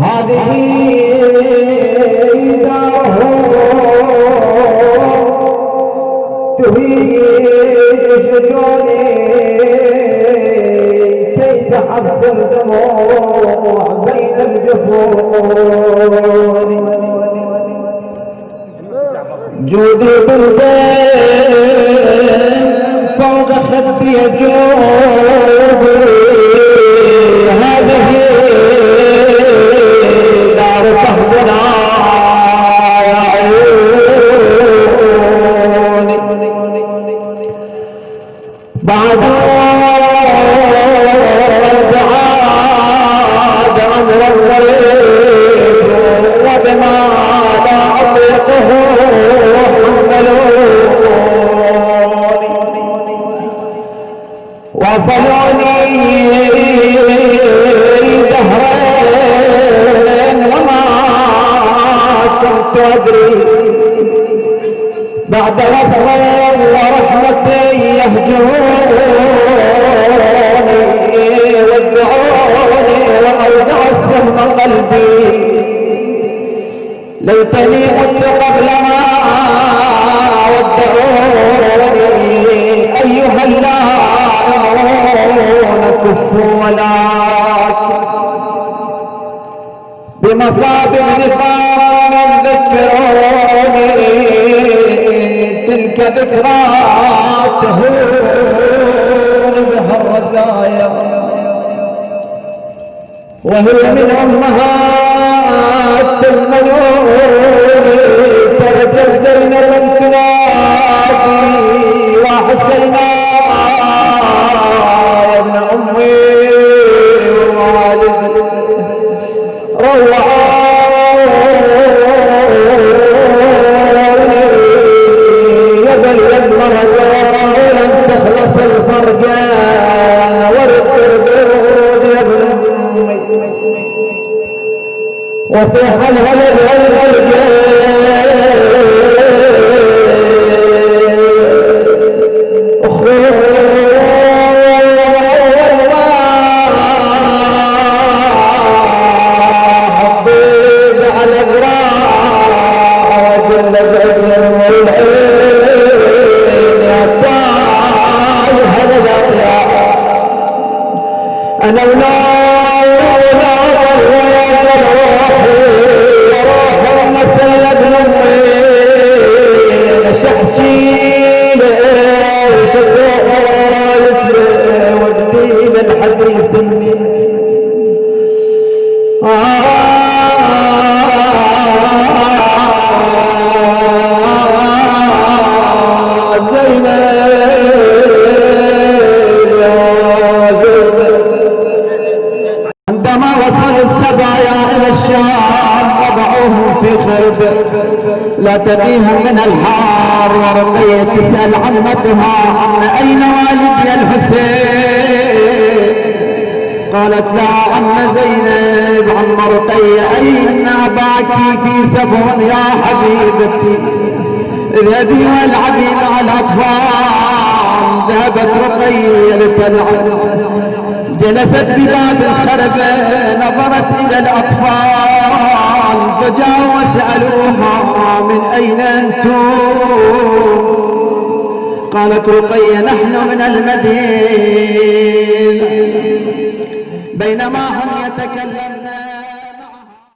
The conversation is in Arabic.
هذه داره تهيج شجوني كيف حبس الدموع بين الجفون جودي بردين فوق خدي جودي هذه دار صحبنا يا عيوني بعد أمر الغريب وبما لا أطيقه وصلوني دهرين وما كنت أدري بعد وصل ورحمتي يهجروني وادعوني وأودع السهم قلبي ليتني مت قبل ما ودعوني أيها اللائمون كفوا ولا بمصاب نفاق ذكروني تلك ذكرى تهون بها الرزايا وهي من أمهات الملون تركت زينب تنادي وحسينا يا ابن أمي ووالد روعوني يا بل المرجان لن تخلص الفرقان والردود يا ابن أمي وصيح الهلب والملقان أنا ولا روح نسل ابن أمي نشحشي وشفايف ودي للحديث لا تقيهم من الحار ورقية تسأل عمتها عم أين والدي الحسين قالت لا عم زينب عم رقية أين أباك في سبع يا حبيبتي اذهبي والعبي مع الأطفال ذهبت رقية لتلعب جلست بباب الخربة نظرت إلى الأطفال فجاءوا وسألوها من أين أنتم قالت رقية نحن من المدينة بينما هم يتكلمون